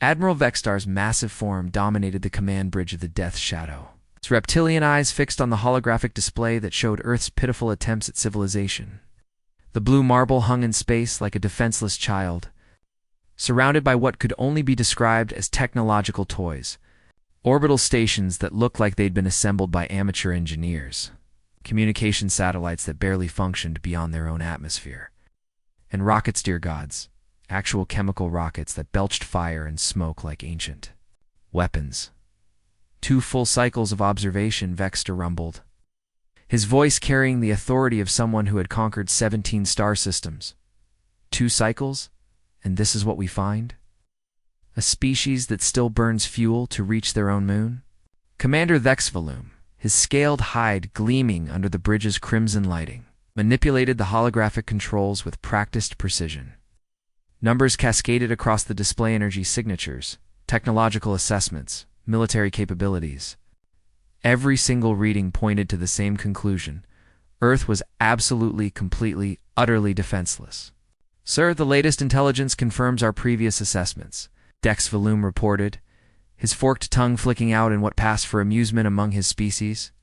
Admiral Vextar's massive form dominated the command bridge of the Death Shadow, its reptilian eyes fixed on the holographic display that showed Earth's pitiful attempts at civilization. The blue marble hung in space like a defenseless child, surrounded by what could only be described as technological toys, orbital stations that looked like they'd been assembled by amateur engineers, communication satellites that barely functioned beyond their own atmosphere, and rockets, dear gods, actual chemical rockets that belched fire and smoke like ancient weapons. 2 full cycles of observation, Vextar rumbled, his voice carrying the authority of someone who had conquered 17 star systems. 2 cycles, and this is what we find? A species that still burns fuel to reach their own moon? Commander Vexvalum, his scaled hide gleaming under the bridge's crimson lighting, manipulated the holographic controls with practiced precision. Numbers cascaded across the display: energy signatures, technological assessments, military capabilities. Every single reading pointed to the same conclusion: Earth was absolutely, completely, utterly defenseless. "Sir, the latest intelligence confirms our previous assessments," Vexvalum reported, his forked tongue flicking out in what passed for amusement among his species.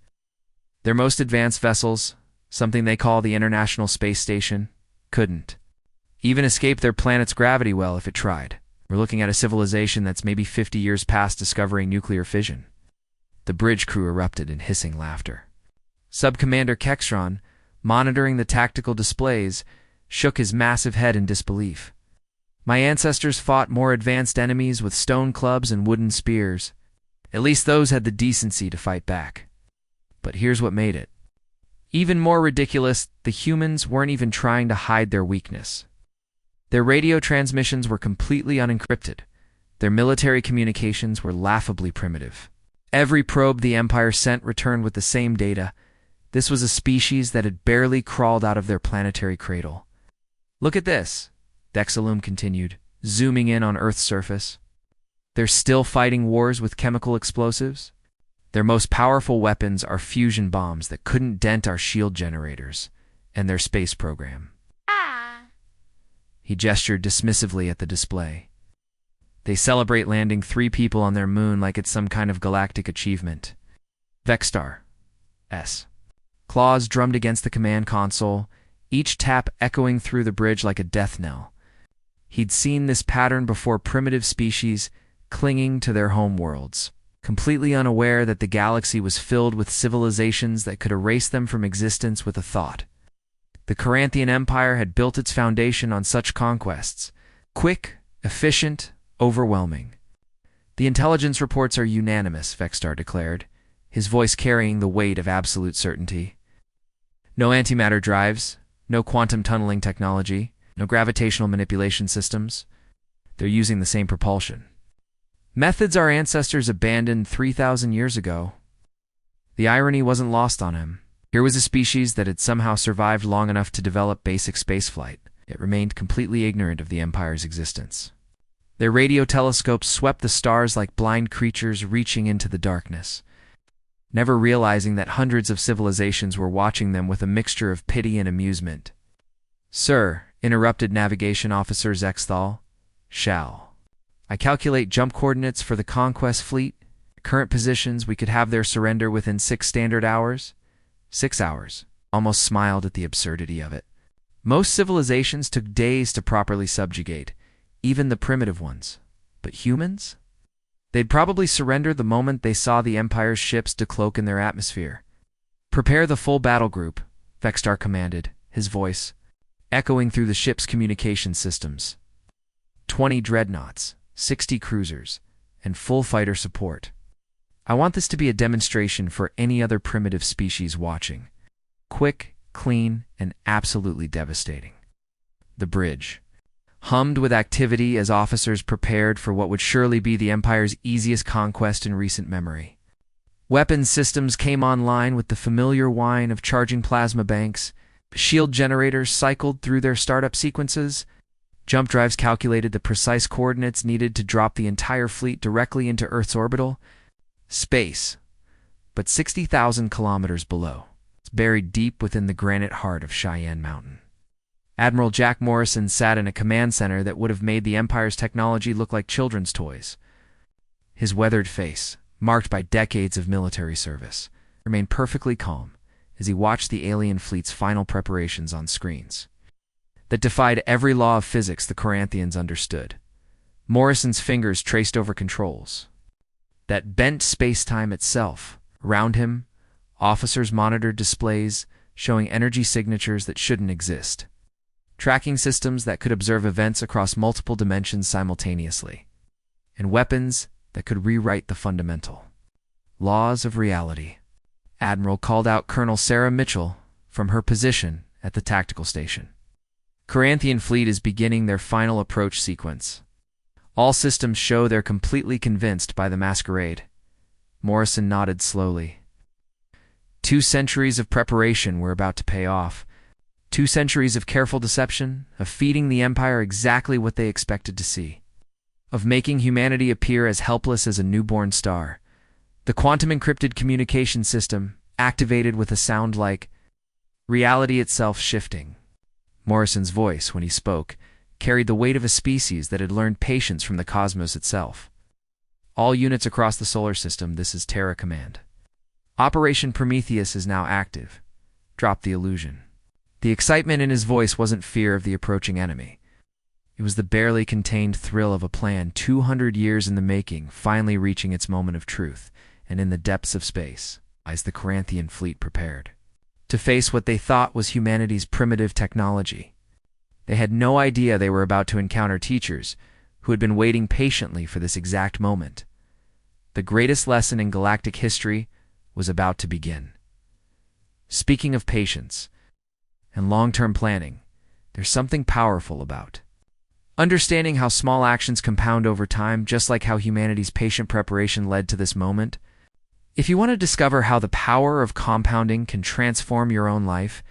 "Their most advanced vessels, something they call the International Space Station, couldn't even escape their planet's gravity well if it tried. We're looking at a civilization that's maybe 50 years past discovering nuclear fission." The bridge crew erupted in hissing laughter. Sub-Commander Kexron, monitoring the tactical displays, shook his massive head in disbelief. "My ancestors fought more advanced enemies with stone clubs and wooden spears. At least those had the decency to fight back. But here's what made it even more ridiculous: the humans weren't even trying to hide their weakness. Their radio transmissions were completely unencrypted. Their military communications were laughably primitive. Every probe the Empire sent returned with the same data. This was a species that had barely crawled out of their planetary cradle. Look at this," Vexvalum continued, zooming in on Earth's surface. "They're still fighting wars with chemical explosives. Their most powerful weapons are fusion bombs that couldn't dent our shield generators and their space program." He gestured dismissively at the display. "They celebrate landing 3 people on their moon like it's some kind of galactic achievement." Vextar's claws drummed against the command console, each tap echoing through the bridge like a death knell. He'd seen this pattern before: primitive species clinging to their home worlds, completely unaware that the galaxy was filled with civilizations that could erase them from existence with a thought. The Caranthian Empire had built its foundation on such conquests: quick, efficient, overwhelming. "The intelligence reports are unanimous," Vextar declared, his voice carrying the weight of absolute certainty. "No antimatter drives, no quantum tunneling technology, no gravitational manipulation systems. They're using the same propulsion. Methods our ancestors abandoned 3,000 years ago." The irony wasn't lost on him. Here was a species that had somehow survived long enough to develop basic spaceflight. It remained completely ignorant of the Empire's existence. Their radio telescopes swept the stars like blind creatures reaching into the darkness, never realizing that hundreds of civilizations were watching them with a mixture of pity and amusement. "Sir," interrupted Navigation Officer Zexthal, "shall I calculate jump coordinates for the Conquest Fleet? Current positions, we could have their surrender within 6 standard hours." 6 hours. Almost smiled at the absurdity of it. Most civilizations took days to properly subjugate, even the primitive ones. But humans? They'd probably surrender the moment they saw the Empire's ships decloak in their atmosphere. "Prepare the full battle group," Vextar commanded, his voice echoing through the ship's communication systems. 20 dreadnoughts, 60 cruisers, and full fighter support. I want this to be a demonstration for any other primitive species watching. Quick, clean, and absolutely devastating. The bridge hummed with activity as officers prepared for what would surely be the Empire's easiest conquest in recent memory. Weapons systems came online with the familiar whine of charging plasma banks. Shield generators cycled through their startup sequences. Jump drives calculated the precise coordinates needed to drop the entire fleet directly into Earth's orbital. Space, but 60,000 kilometers below. It's buried deep within the granite heart of Cheyenne Mountain. Admiral Jack Morrison sat in a command center that would have made the Empire's technology look like children's toys. His weathered face, marked by decades of military service, remained perfectly calm as he watched the alien fleet's final preparations on screens that defied every law of physics the Corinthians understood. Morrison's fingers traced over controls that bent space-time itself. Around him, officers monitored displays showing energy signatures that shouldn't exist, tracking systems that could observe events across multiple dimensions simultaneously, and weapons that could rewrite the fundamental laws of reality. Admiral called out Colonel Sarah Mitchell from her position at the tactical station. Corinthian fleet is beginning their final approach sequence. All systems show they're completely convinced by the masquerade. Morrison nodded slowly. 2 centuries of preparation were about to pay off. 2 centuries of careful deception, of feeding the Empire exactly what they expected to see, of making humanity appear as helpless as a newborn star. The quantum encrypted communication system, activated with a sound like reality itself shifting. Morrison's voice, when he spoke, carried the weight of a species that had learned patience from the cosmos itself. All units across the solar system, this is Terra Command. Operation Prometheus is now active. Drop the illusion. The excitement in his voice wasn't fear of the approaching enemy. It was the barely contained thrill of a plan 200 years in the making finally reaching its moment of truth, and in the depths of space, as the Corinthian fleet prepared to face what they thought was humanity's primitive technology. They had no idea they were about to encounter teachers who had been waiting patiently for this exact moment. The greatest lesson in galactic history was about to begin. Speaking of patience and long-term planning, there's something powerful about understanding how small actions compound over time, just like how humanity's patient preparation led to this moment. If you want to discover how the power of compounding can transform your own life,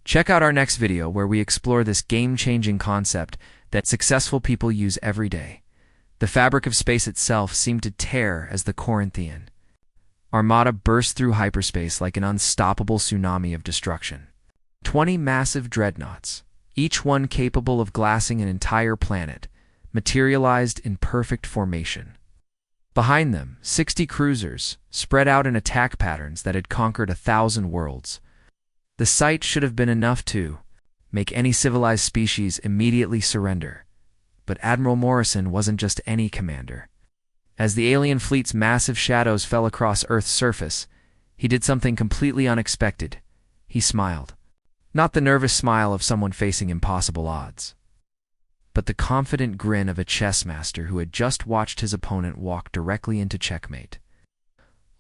check out our next video where we explore this game-changing concept that successful people use every day. The fabric of space itself seemed to tear as the Corinthian armada burst through hyperspace like an unstoppable tsunami of destruction. 20 massive dreadnoughts, each one capable of glassing an entire planet, materialized in perfect formation. Behind them, 60 cruisers, spread out in attack patterns that had conquered 1,000 worlds. The sight should have been enough to make any civilized species immediately surrender. But Admiral Morrison wasn't just any commander. As the alien fleet's massive shadows fell across Earth's surface, he did something completely unexpected. He smiled. Not the nervous smile of someone facing impossible odds, but the confident grin of a chess master who had just watched his opponent walk directly into checkmate.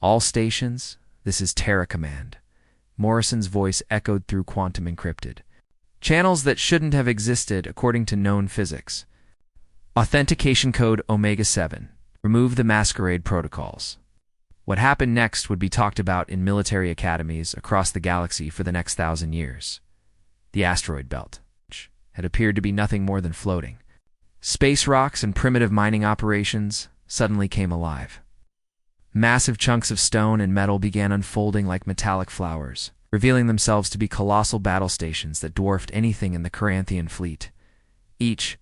All stations, this is Terra Command. Morrison's voice echoed through quantum encrypted channels that shouldn't have existed according to known physics. Authentication code Omega-7. Remove the masquerade protocols. What happened next would be talked about in military academies across the galaxy for the next 1,000 years. The asteroid belt had appeared to be nothing more than floating. Space rocks and primitive mining operations suddenly came alive. Massive chunks of stone and metal began unfolding like metallic flowers, revealing themselves to be colossal battle stations that dwarfed anything in the Corinthian fleet. Each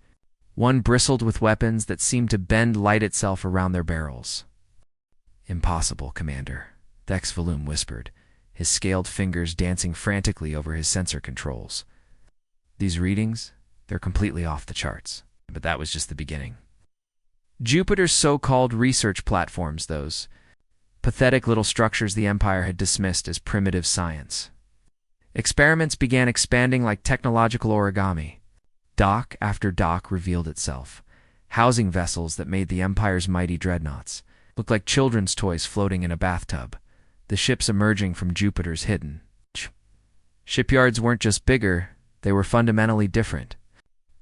one bristled with weapons that seemed to bend light itself around their barrels. "Impossible, Commander," Dex Valoom whispered, his scaled fingers dancing frantically over his sensor controls. "These readings, they're completely off the charts." But that was just the beginning. Jupiter's so-called research platforms, those pathetic little structures the Empire had dismissed as primitive science. Experiments began expanding like technological origami. Dock after dock revealed itself, housing vessels that made the Empire's mighty dreadnoughts look like children's toys floating in a bathtub, the ships emerging from Jupiter's hidden shipyards weren't just bigger, they were fundamentally different.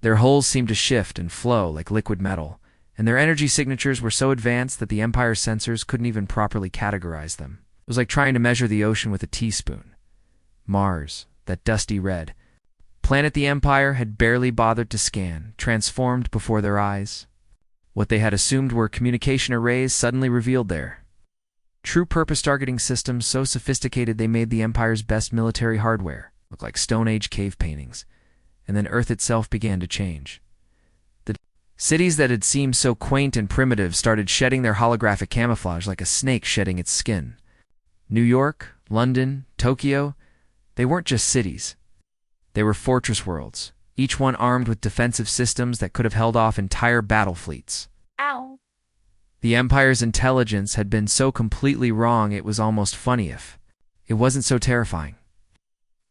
Their hulls seemed to shift and flow like liquid metal, and their energy signatures were so advanced that the Empire's sensors couldn't even properly categorize them. It was like trying to measure the ocean with a teaspoon. Mars, that dusty red planet the Empire had barely bothered to scan, transformed before their eyes. What they had assumed were communication arrays suddenly revealed there. True purpose targeting systems so sophisticated they made the Empire's best military hardware look like Stone Age cave paintings, and then Earth itself began to change. The cities that had seemed so quaint and primitive started shedding their holographic camouflage like a snake shedding its skin. New York, London, Tokyo, they weren't just cities. They were fortress worlds, each one armed with defensive systems that could have held off entire battle fleets. Ow. The Empire's intelligence had been so completely wrong it was almost funny if it wasn't so terrifying.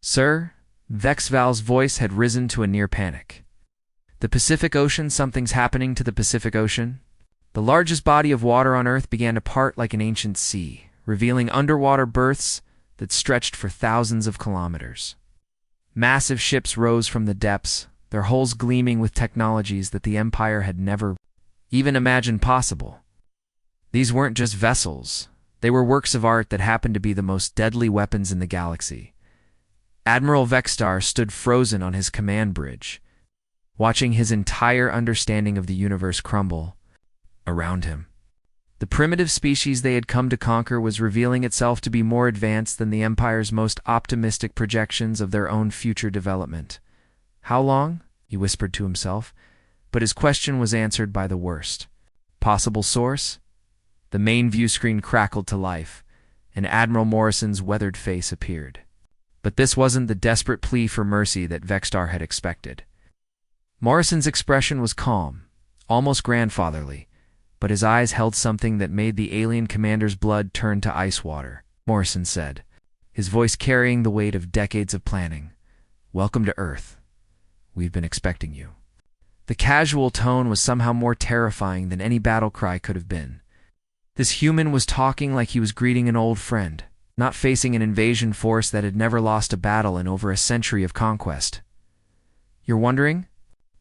Sir, Vexval's voice had risen to a near panic. The Pacific Ocean, something's happening to the Pacific Ocean. The largest body of water on Earth began to part like an ancient sea, revealing underwater berths that stretched for thousands of kilometers. Massive ships rose from the depths, their hulls gleaming with technologies that the Empire had never even imagined possible. These weren't just vessels. They were works of art that happened to be the most deadly weapons in the galaxy. Admiral Vexstar stood frozen on his command bridge, watching his entire understanding of the universe crumble around him. The primitive species they had come to conquer was revealing itself to be more advanced than the Empire's most optimistic projections of their own future development. How long? He whispered to himself, but his question was answered by the worst. Possible source? The main view screen crackled to life, and Admiral Morrison's weathered face appeared. But this wasn't the desperate plea for mercy that Vexstar had expected. Morrison's expression was calm, almost grandfatherly, but his eyes held something that made the alien commander's blood turn to ice water. Morrison said, his voice carrying the weight of decades of planning. "Welcome to Earth. We've been expecting you." The casual tone was somehow more terrifying than any battle cry could have been. This human was talking like he was greeting an old friend, not facing an invasion force that had never lost a battle in over a century of conquest. "You're wondering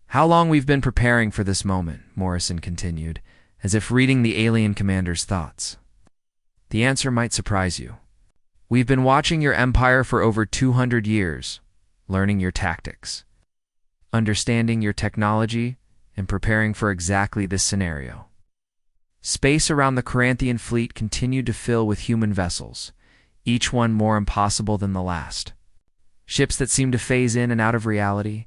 how long we've been preparing for this moment," Morrison continued, as if reading the alien commander's thoughts. "The answer might surprise you. We've been watching your empire for over 200 years, learning your tactics, understanding your technology, and preparing for exactly this scenario." Space around the Corinthian fleet continued to fill with human vessels, each one more impossible than the last. Ships that seemed to phase in and out of reality,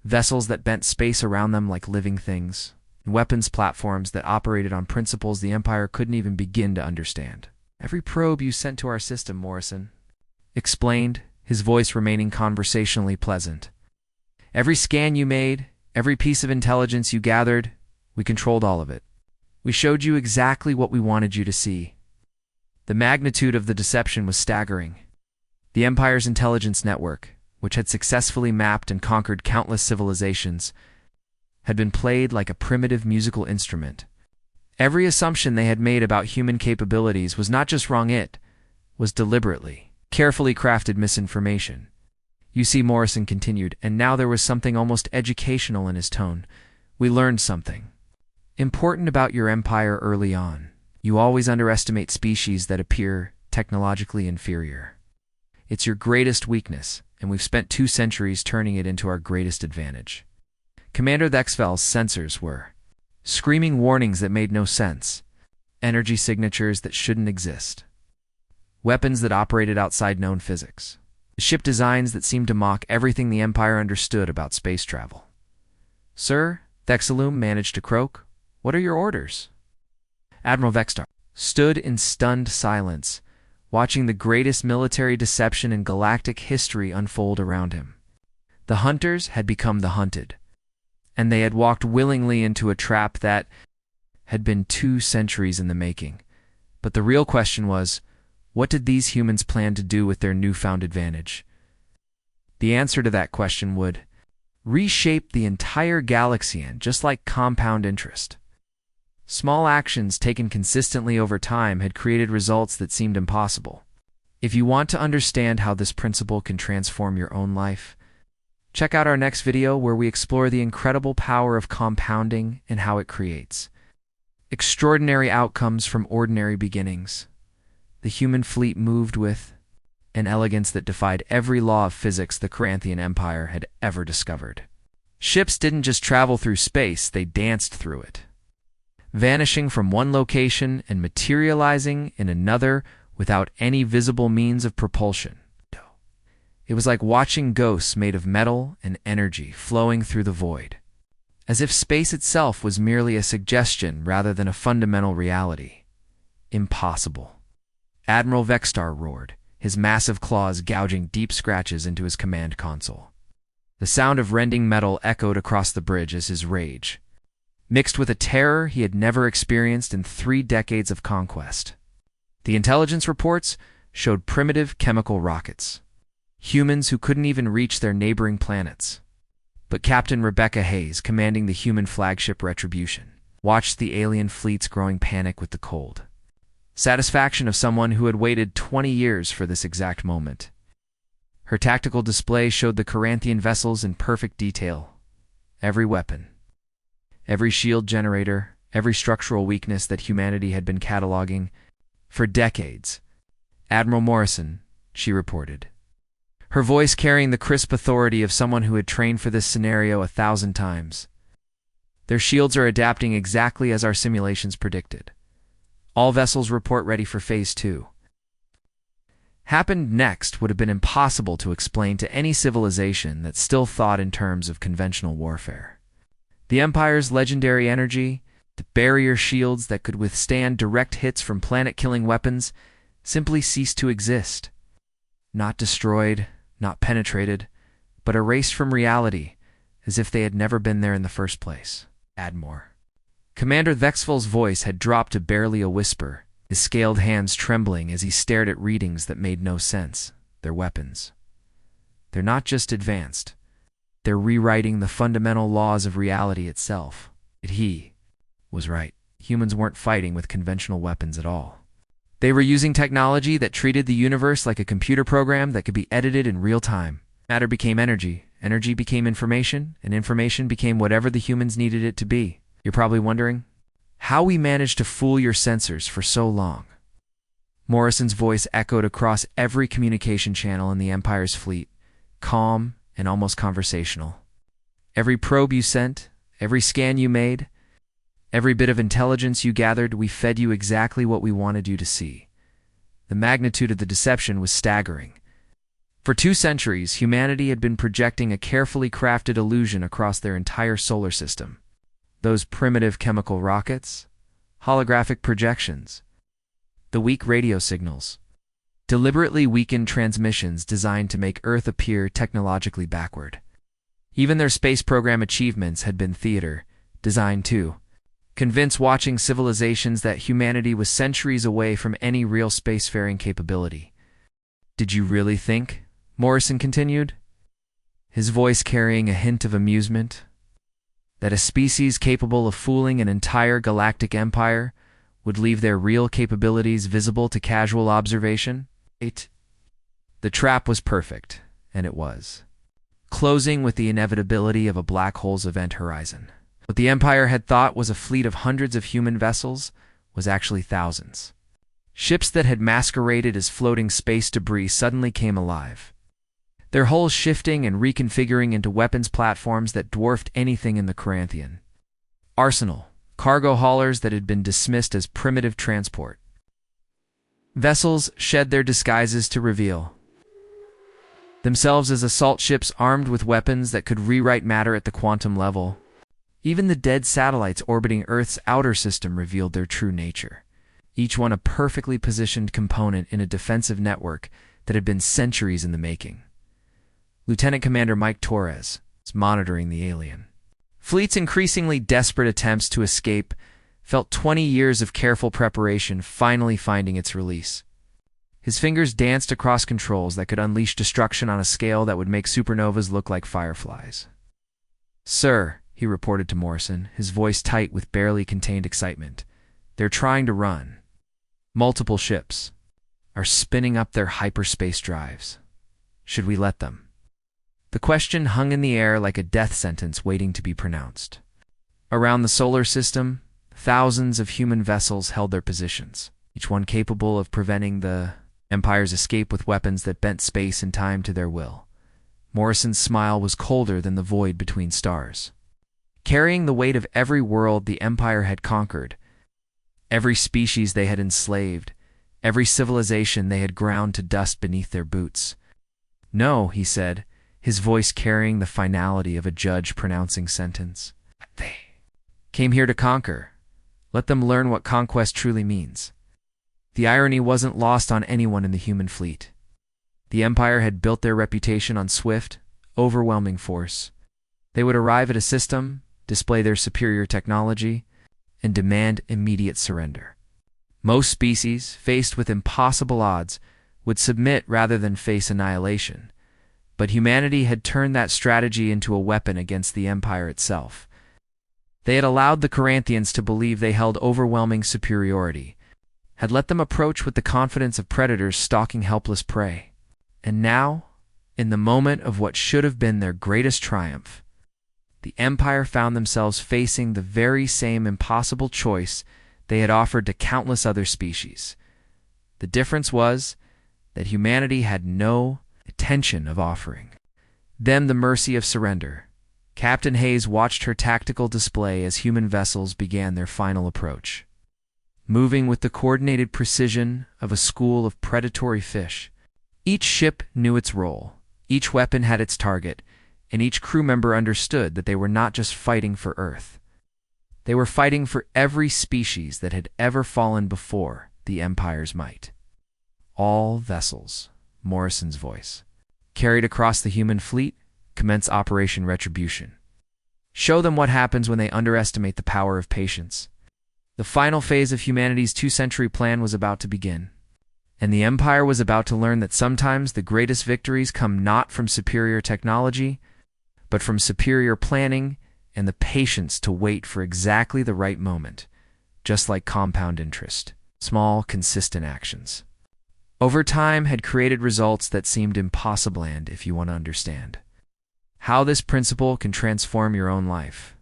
vessels that bent space around them like living things, and weapons platforms that operated on principles the Empire couldn't even begin to understand. "Every probe you sent to our system," Morrison explained, his voice remaining conversationally pleasant. "Every scan you made, every piece of intelligence you gathered, we controlled all of it. We showed you exactly what we wanted you to see." The magnitude of the deception was staggering. The Empire's intelligence network, which had successfully mapped and conquered countless civilizations, had been played like a primitive musical instrument. Every assumption they had made about human capabilities was not just wrong, it was deliberately, carefully crafted misinformation. "You see," Morrison continued, and now there was something almost educational in his tone. "We learned something important about your empire early on. You always underestimate species that appear technologically inferior. It's your greatest weakness, and we've spent 2 centuries turning it into our greatest advantage." Commander Vexval's sensors were screaming warnings that made no sense, energy signatures that shouldn't exist, weapons that operated outside known physics, ship designs that seemed to mock everything the Empire understood about space travel. "Sir," Vexaloom managed to croak, "what are your orders?" Admiral Vexstar stood in stunned silence, watching the greatest military deception in galactic history unfold around him. The hunters had become the hunted, and they had walked willingly into a trap that had been 2 centuries in the making. But the real question was, what did these humans plan to do with their newfound advantage? The answer to that question would reshape the entire galaxy, and just like compound interest. Small actions taken consistently over time had created results that seemed impossible. If you want to understand how this principle can transform your own life, check out our next video where we explore the incredible power of compounding and how it creates extraordinary outcomes from ordinary beginnings. The human fleet moved with an elegance that defied every law of physics the Corinthian Empire had ever discovered. Ships didn't just travel through space, they danced through it, vanishing from one location and materializing in another without any visible means of propulsion. It was like watching ghosts made of metal and energy flowing through the void, as if space itself was merely a suggestion rather than a fundamental reality. Impossible. Admiral Vextar roared, his massive claws gouging deep scratches into his command console. The sound of rending metal echoed across the bridge as his rage, mixed with a terror he had never experienced in 3 decades of conquest. The intelligence reports showed primitive chemical rockets, humans who couldn't even reach their neighboring planets. But Captain Rebecca Hayes, commanding the human flagship Retribution, watched the alien fleet's growing panic with the cold satisfaction of someone who had waited 20 years for this exact moment. Her tactical display showed the Corinthian vessels in perfect detail. Every weapon, every shield generator, every structural weakness that humanity had been cataloging for decades. "Admiral Morrison," she reported, her voice carrying the crisp authority of someone who had trained for this scenario 1,000 times. "Their shields are adapting exactly as our simulations predicted. All vessels report ready for Phase 2. Happened next would have been impossible to explain to any civilization that still thought in terms of conventional warfare. The Empire's legendary energy, the barrier shields that could withstand direct hits from planet-killing weapons, simply ceased to exist. Not destroyed, not penetrated, but erased from reality, as if they had never been there in the first place. Admor. Commander Vexful's voice had dropped to barely a whisper, his scaled hands trembling as he stared at readings that made no sense. Their weapons. They're not just advanced. They're rewriting the fundamental laws of reality itself. He was right. Humans weren't fighting with conventional weapons at all. They were using technology that treated the universe like a computer program that could be edited in real time. Matter became energy, energy became information, and information became whatever the humans needed it to be. You're probably wondering how we managed to fool your sensors for so long. Morrison's voice echoed across every communication channel in the Empire's fleet, calm and almost conversational. Every probe you sent, every scan you made, every bit of intelligence you gathered, we fed you exactly what we wanted you to see. The magnitude of the deception was staggering. For 2 centuries, humanity had been projecting a carefully crafted illusion across their entire solar system. Those primitive chemical rockets, holographic projections, the weak radio signals, deliberately weakened transmissions designed to make Earth appear technologically backward. Even their space program achievements had been theater, designed to convince watching civilizations that humanity was centuries away from any real spacefaring capability. "Did you really think," Morrison continued, his voice carrying a hint of amusement, "that a species capable of fooling an entire galactic empire would leave their real capabilities visible to casual observation?" The trap was perfect, and it was, closing with the inevitability of a black hole's event horizon. What the Empire had thought was a fleet of hundreds of human vessels was actually thousands. Ships that had masqueraded as floating space debris suddenly came alive, their hulls shifting and reconfiguring into weapons platforms that dwarfed anything in the Corinthian arsenal, cargo haulers that had been dismissed as primitive transport. Vessels shed their disguises to reveal themselves as assault ships armed with weapons that could rewrite matter at the quantum level. Even the dead satellites orbiting Earth's outer system revealed their true nature, each one a perfectly positioned component in a defensive network that had been centuries in the making. Lieutenant Commander Mike Torres was monitoring the alien fleet's increasingly desperate attempts to escape, felt 20 years of careful preparation finally finding its release. His fingers danced across controls that could unleash destruction on a scale that would make supernovas look like fireflies. "Sir," he reported to Morrison, his voice tight with barely contained excitement, "they're trying to run. Multiple ships are spinning up their hyperspace drives. Should we let them?" The question hung in the air like a death sentence waiting to be pronounced. Around the solar system, thousands of human vessels held their positions, each one capable of preventing the Empire's escape with weapons that bent space and time to their will. Morrison's smile was colder than the void between stars. Carrying the weight of every world the Empire had conquered, every species they had enslaved, every civilization they had ground to dust beneath their boots, "No," he said, his voice carrying the finality of a judge pronouncing sentence. "They came here to conquer. Let them learn what conquest truly means." The irony wasn't lost on anyone in the human fleet. The Empire had built their reputation on swift, overwhelming force. They would arrive at a system, display their superior technology, and demand immediate surrender. Most species, faced with impossible odds, would submit rather than face annihilation. But humanity had turned that strategy into a weapon against the Empire itself. They had allowed the Corinthians to believe they held overwhelming superiority, had let them approach with the confidence of predators stalking helpless prey. And now, in the moment of what should have been their greatest triumph, the Empire found themselves facing the very same impossible choice they had offered to countless other species. The difference was that humanity had no intention of offering them the mercy of surrender. Captain Hayes watched her tactical display as human vessels began their final approach. Moving with the coordinated precision of a school of predatory fish, each ship knew its role, each weapon had its target, and each crew member understood that they were not just fighting for Earth. They were fighting for every species that had ever fallen before the Empire's might. "All vessels," Morrison's voice, "carried across the human fleet, commence Operation Retribution. Show them what happens when they underestimate the power of patience." The final phase of humanity's 2-century plan was about to begin, and the Empire was about to learn that sometimes the greatest victories come not from superior technology, but from superior planning and the patience to wait for exactly the right moment, just like compound interest. Small, consistent actions over time had created results that seemed impossible, and if you want to understand how this principle can transform your own life,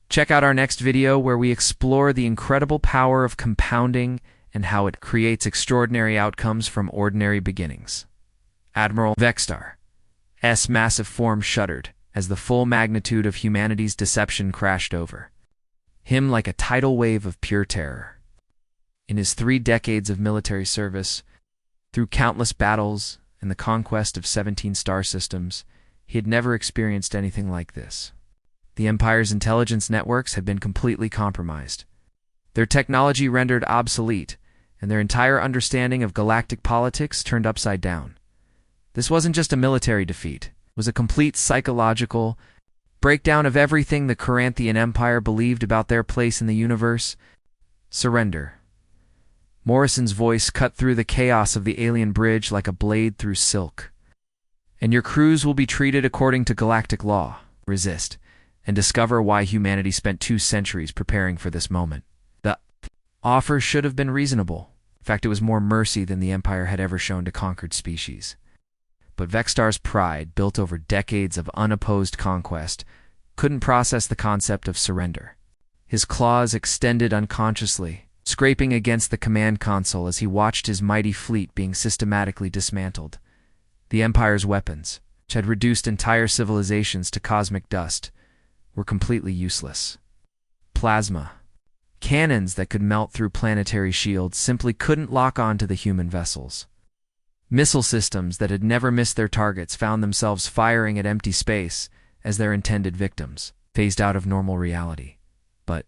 check out our next video where we explore the incredible power of compounding and how it creates extraordinary outcomes from ordinary beginnings. Admiral Vextar's massive form shuddered as the full magnitude of humanity's deception crashed over him like a tidal wave of pure terror. In his 3 decades of military service, through countless battles and the conquest of 17 star systems, he had never experienced anything like this. The Empire's intelligence networks had been completely compromised, their technology rendered obsolete, and their entire understanding of galactic politics turned upside down. This wasn't just a military defeat, it was a complete psychological breakdown of everything the Corinthian Empire believed about their place in the universe. "Surrender." Morrison's voice cut through the chaos of the alien bridge like a blade through silk. "And your crews will be treated according to galactic law. Resist, and discover why humanity spent 2 centuries preparing for this moment." The offer should have been reasonable. In fact, it was more mercy than the Empire had ever shown to conquered species. But Vextar's pride, built over decades of unopposed conquest, couldn't process the concept of surrender. His claws extended unconsciously, scraping against the command console as he watched his mighty fleet being systematically dismantled. The Empire's weapons, which had reduced entire civilizations to cosmic dust, were completely useless. Plasma cannons that could melt through planetary shields simply couldn't lock on to the human vessels. Missile systems that had never missed their targets found themselves firing at empty space as their intended victims, phased out of normal reality. But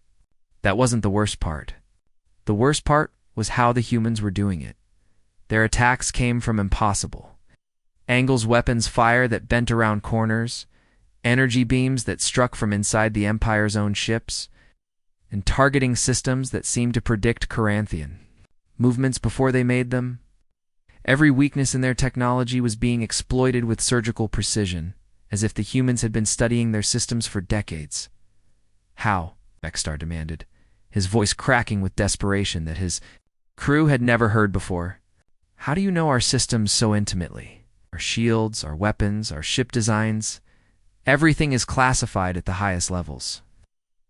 that wasn't the worst part. The worst part was how the humans were doing it. Their attacks came from impossible angles, weapons fire that bent around corners, energy beams that struck from inside the Empire's own ships, and targeting systems that seemed to predict Corinthian movements before they made them. Every weakness in their technology was being exploited with surgical precision, as if the humans had been studying their systems for decades. "How?" Vextar demanded, his voice cracking with desperation that his crew had never heard before. "How do you know our systems so intimately? Our shields, our weapons, our ship designs. Everything is classified at the highest levels."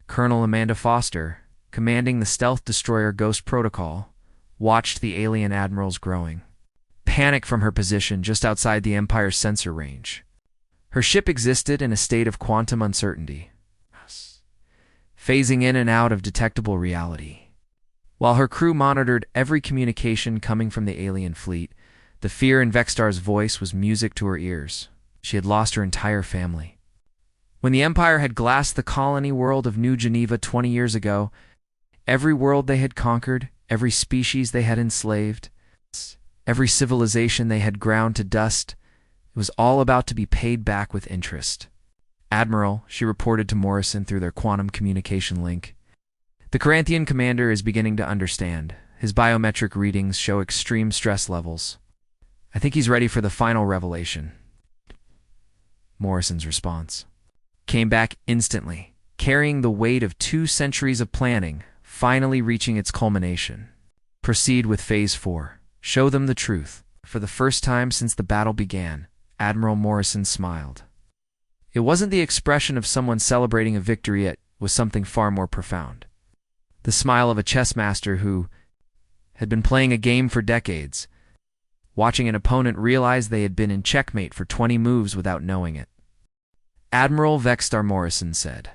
Colonel Amanda Foster, commanding the stealth destroyer Ghost Protocol, watched the alien admirals growing panic from her position just outside the Empire's sensor range. Her ship existed in a state of quantum uncertainty, phasing in and out of detectable reality. While her crew monitored every communication coming from the alien fleet, The fear in Vextar's voice was music to her ears. She had lost her entire family. When the Empire had glassed the colony world of New Geneva 20 years ago, every world they had conquered, every species they had enslaved, every civilization they had ground to dust, it was all about to be paid back with interest. "Admiral," she reported to Morrison through their quantum communication link, "the Caranthian commander is beginning to understand. His biometric readings show extreme stress levels. I think he's ready for the final revelation." Morrison's response came back instantly, carrying the weight of 2 centuries of planning, finally reaching its culmination. "Proceed with Phase 4. Show them the truth." For the first time since the battle began, Admiral Morrison smiled. It wasn't the expression of someone celebrating a victory, it was something far more profound. The smile of a chess master who had been playing a game for decades, watching an opponent realize they had been in checkmate for 20 moves without knowing it. "Admiral Vextar," Morrison said,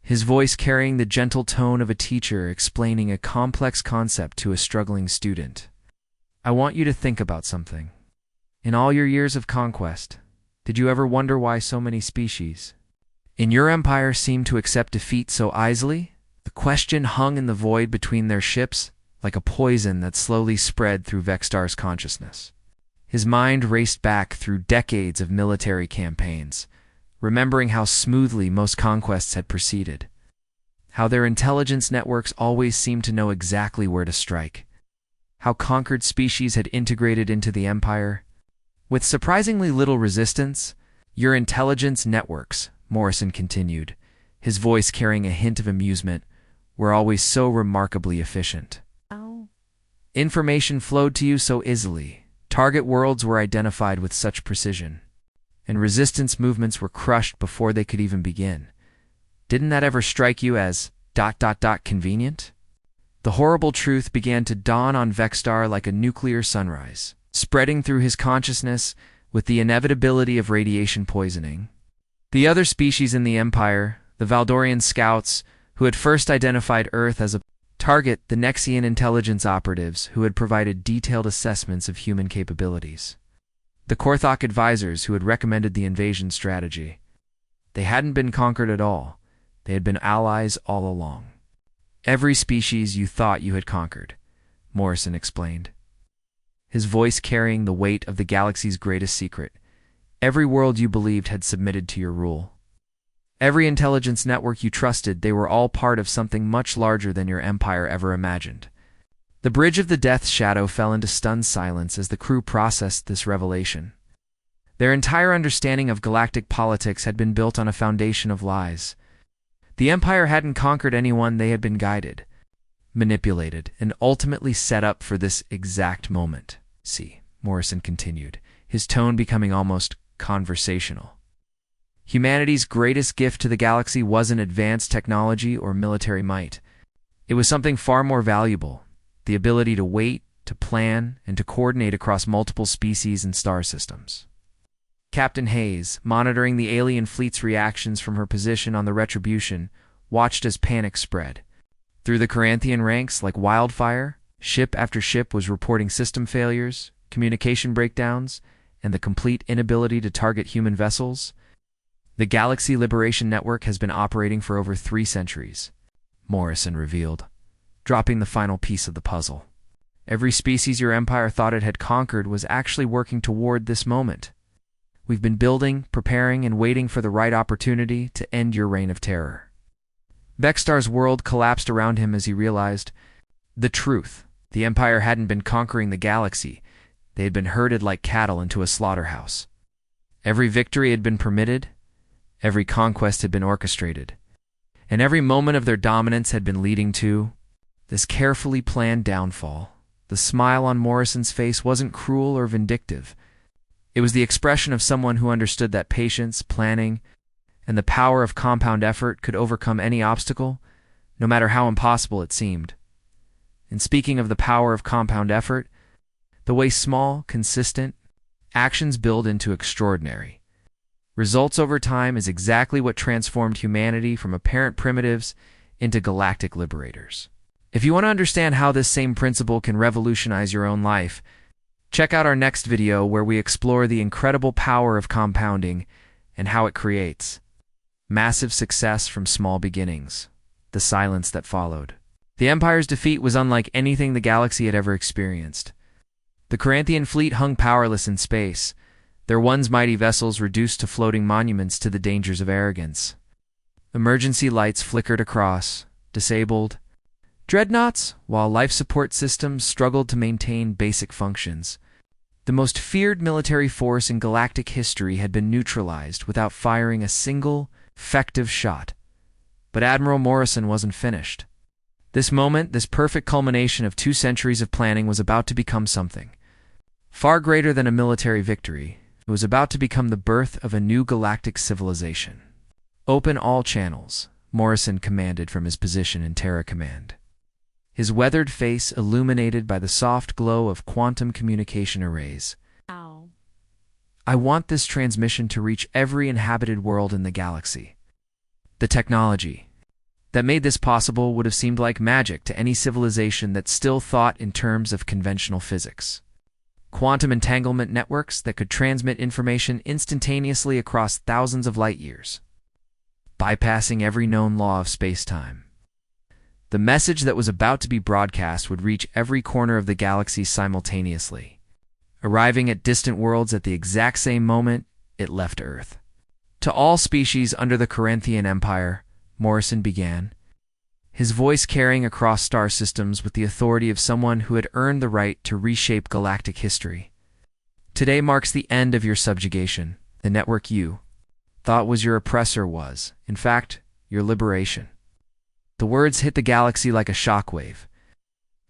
his voice carrying the gentle tone of a teacher explaining a complex concept to a struggling student. "I want you to think about something. In all your years of conquest, did you ever wonder why so many species in your empire seem to accept defeat so easily?" The question hung in the void between their ships, like a poison that slowly spread through Vextar's consciousness. His mind raced back through decades of military campaigns, remembering how smoothly most conquests had proceeded, how their intelligence networks always seemed to know exactly where to strike, how conquered species had integrated into the empire with surprisingly little resistance. "Your intelligence networks," Morrison continued, his voice carrying a hint of amusement, "were always so remarkably efficient. Information flowed to you so easily. Target worlds were identified with such precision, and resistance movements were crushed before they could even begin. Didn't that ever strike you as ... convenient?" The horrible truth began to dawn on Vextar like a nuclear sunrise, spreading through his consciousness with the inevitability of radiation poisoning. The other species in the Empire, the Valdorian scouts, who had first identified Earth as a target, the Nexian intelligence operatives who had provided detailed assessments of human capabilities, the Korthok advisors who had recommended the invasion strategy. They hadn't been conquered at all. They had been allies all along. "Every species you thought you had conquered," Morrison explained, his voice carrying the weight of the galaxy's greatest secret. "Every world you believed had submitted to your rule. Every intelligence network you trusted, they were all part of something much larger than your empire ever imagined." The bridge of the Death Shadow fell into stunned silence as the crew processed this revelation. Their entire understanding of galactic politics had been built on a foundation of lies. The Empire hadn't conquered anyone, they had been guided, manipulated, and ultimately set up for this exact moment. "See," Morrison continued, his tone becoming almost conversational. "Humanity's greatest gift to the galaxy wasn't advanced technology or military might. It was something far more valuable: the ability to wait, to plan, and to coordinate across multiple species and star systems." Captain Hayes, monitoring the alien fleet's reactions from her position on the Retribution, watched as panic spread. Through the Caranthian ranks, like wildfire, ship after ship was reporting system failures, communication breakdowns, and the complete inability to target human vessels. "The Galaxy Liberation Network has been operating for over 3 centuries, Morrison revealed, dropping the final piece of the puzzle. "Every species your empire thought it had conquered was actually working toward this moment. We've been building, preparing, and waiting for the right opportunity to end your reign of terror." Vextar's world collapsed around him as he realized the truth. The Empire hadn't been conquering the galaxy. They had been herded like cattle into a slaughterhouse. Every victory had been permitted, every conquest had been orchestrated, and every moment of their dominance had been leading to this carefully planned downfall. The smile on Morrison's face wasn't cruel or vindictive. It was the expression of someone who understood that patience, planning, and the power of compound effort could overcome any obstacle, no matter how impossible it seemed. And speaking of the power of compound effort, the way small, consistent actions build into extraordinary results over time is exactly what transformed humanity from apparent primitives into galactic liberators. If you want to understand how this same principle can revolutionize your own life, Check out our next video where we explore the incredible power of compounding and how it creates massive success from small beginnings. The silence that followed. The Empire's defeat was unlike anything the galaxy had ever experienced. The Corinthian fleet hung powerless in space, their once mighty vessels reduced to floating monuments to the dangers of arrogance. Emergency lights flickered across, disabled dreadnoughts, while life support systems struggled to maintain basic functions. The most feared military force in galactic history had been neutralized without firing a single effective shot. But Admiral Morrison wasn't finished. This moment, this perfect culmination of 2 centuries of planning, was about to become something far greater than a military victory. It was about to become the birth of a new galactic civilization. "Open all channels," Morrison commanded from his position in Terra Command. His weathered face illuminated by the soft glow of quantum communication arrays. Ow. "I want this transmission to reach every inhabited world in the galaxy." The technology that made this possible would have seemed like magic to any civilization that still thought in terms of conventional physics. Quantum entanglement networks that could transmit information instantaneously across thousands of light years, bypassing every known law of space-time. The message that was about to be broadcast would reach every corner of the galaxy simultaneously, arriving at distant worlds at the exact same moment it left Earth. "To all species under the Corinthian Empire," Morrison began, his voice carrying across star systems with the authority of someone who had earned the right to reshape galactic history. "Today marks the end of your subjugation. The network you thought was your oppressor was, in fact, your liberation." The words hit the galaxy like a shockwave.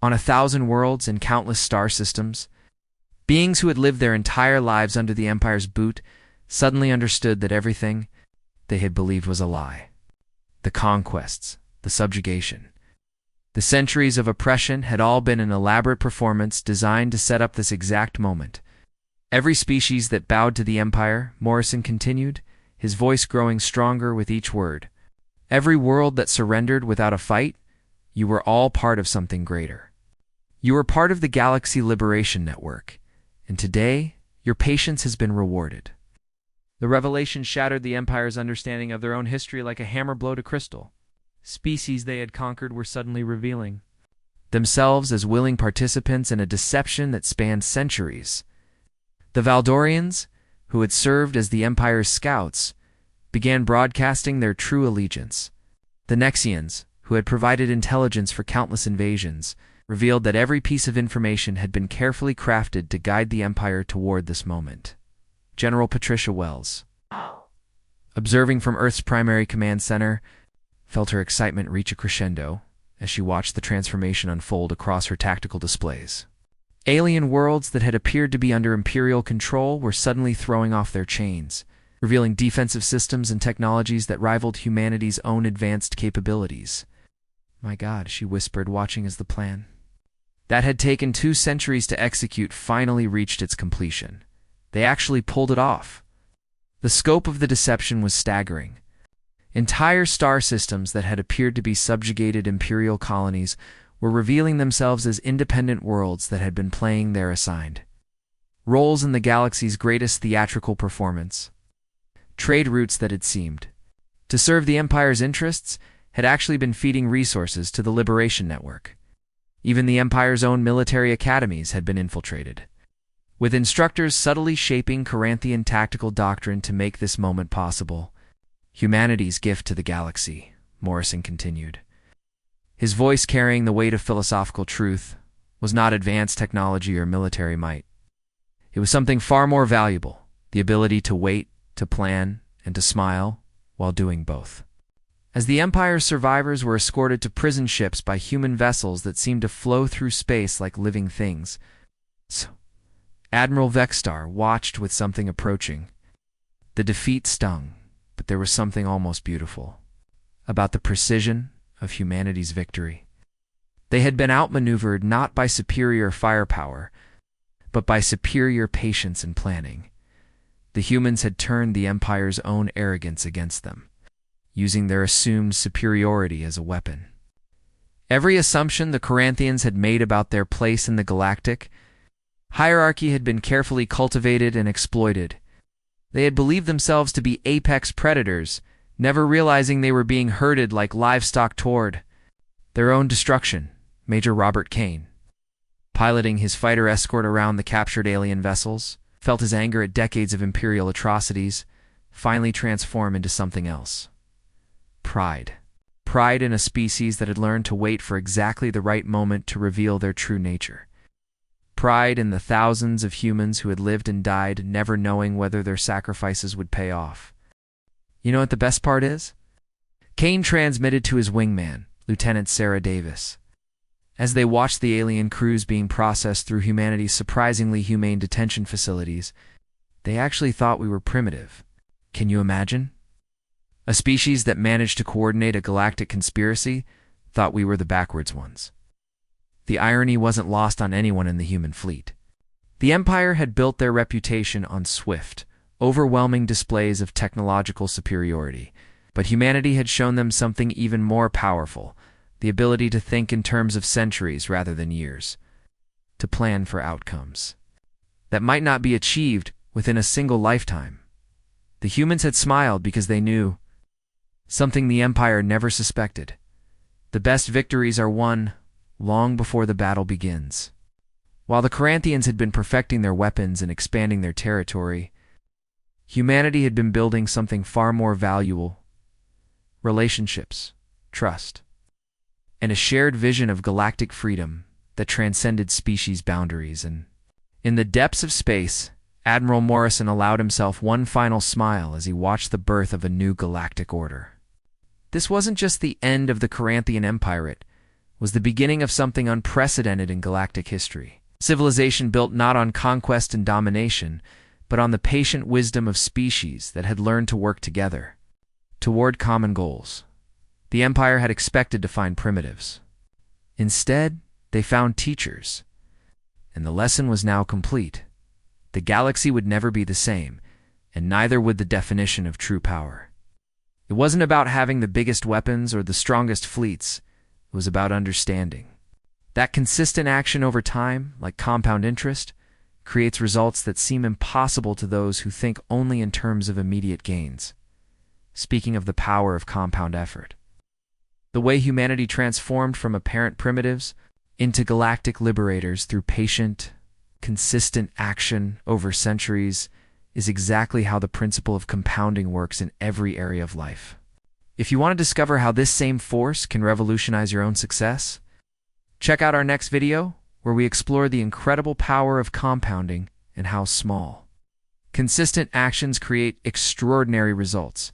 On 1,000 worlds and countless star systems, beings who had lived their entire lives under the Empire's boot suddenly understood that everything they had believed was a lie. The conquests, the subjugation, the centuries of oppression had all been an elaborate performance designed to set up this exact moment. "Every species that bowed to the Empire," Morrison continued, his voice growing stronger with each word. "Every world that surrendered without a fight, you were all part of something greater. You were part of the Galaxy Liberation Network, and today your patience has been rewarded." The revelation shattered the Empire's understanding of their own history like a hammer blow to crystal. Species they had conquered were suddenly revealing themselves as willing participants in a deception that spanned centuries. The Valdorians, who had served as the Empire's scouts, began broadcasting their true allegiance. The Nexians, who had provided intelligence for countless invasions, revealed that every piece of information had been carefully crafted to guide the Empire toward this moment. General Patricia Wells, observing from Earth's primary command center, felt her excitement reach a crescendo as she watched the transformation unfold across her tactical displays. Alien worlds that had appeared to be under Imperial control were suddenly throwing off their chains, revealing defensive systems and technologies that rivaled humanity's own advanced capabilities. "My God," she whispered, watching as the plan that had taken 2 centuries to execute finally reached its completion. They actually pulled it off. The scope of the deception was staggering. Entire star systems that had appeared to be subjugated Imperial colonies were revealing themselves as independent worlds that had been playing their assigned roles in the galaxy's greatest theatrical performance. Trade routes that had seemed to serve the Empire's interests had actually been feeding resources to the Liberation Network. Even the Empire's own military academies had been infiltrated, with instructors subtly shaping Corinthian tactical doctrine to make this moment possible. "Humanity's gift to the galaxy," Morrison continued, his voice carrying the weight of philosophical truth, "was not advanced technology or military might. It was something far more valuable, the ability to wait, to plan, and to smile while doing both." As the Empire's survivors were escorted to prison ships by human vessels that seemed to flow through space like living things, Admiral Vexstar watched with something approaching. The defeat stung, but there was something almost beautiful about the precision of humanity's victory. They had been outmaneuvered not by superior firepower, but by superior patience and planning. The humans had turned the Empire's own arrogance against them, using their assumed superiority as a weapon. Every assumption the Corinthians had made about their place in the galactic Hierarchy had been carefully cultivated and exploited. They had believed themselves to be apex predators, never realizing they were being herded like livestock toward their own destruction. Major Robert Kane, piloting his fighter escort around the captured alien vessels, felt his anger at decades of imperial atrocities finally transform into something else. Pride. Pride in a species that had learned to wait for exactly the right moment to reveal their true nature. Pride in the thousands of humans who had lived and died, never knowing whether their sacrifices would pay off. You know what the best part is? Kane transmitted to his wingman, Lieutenant Sarah Davis. As they watched the alien crews being processed through humanity's surprisingly humane detention facilities, they actually thought we were primitive. Can you imagine? A species that managed to coordinate a galactic conspiracy thought we were the backwards ones. The irony wasn't lost on anyone in the human fleet. The Empire had built their reputation on swift, overwhelming displays of technological superiority, but humanity had shown them something even more powerful: the ability to think in terms of centuries rather than years, to plan for outcomes that might not be achieved within a single lifetime. The humans had smiled because they knew something the Empire never suspected. The best victories are won long before the battle begins. While the Corinthians had been perfecting their weapons and expanding their territory, humanity had been building something far more valuable: relationships, trust, and a shared vision of galactic freedom that transcended species boundaries. And in the depths of space, Admiral Morrison allowed himself one final smile as he watched the birth of a new galactic order. This wasn't just the end of the Corinthian Empire, it was the beginning of something unprecedented in galactic history. Civilization built not on conquest and domination, but on the patient wisdom of species that had learned to work together toward common goals. The Empire had expected to find primitives. Instead, they found teachers. And the lesson was now complete. The galaxy would never be the same, and neither would the definition of true power. It wasn't about having the biggest weapons or the strongest fleets. It was about understanding. That consistent action over time, like compound interest, creates results that seem impossible to those who think only in terms of immediate gains. Speaking of the power of compound effort, the way humanity transformed from apparent primitives into galactic liberators through patient, consistent action over centuries is exactly how the principle of compounding works in every area of life. If you want to discover how this same force can revolutionize your own success, check out our next video where we explore the incredible power of compounding and how small, consistent actions create extraordinary results.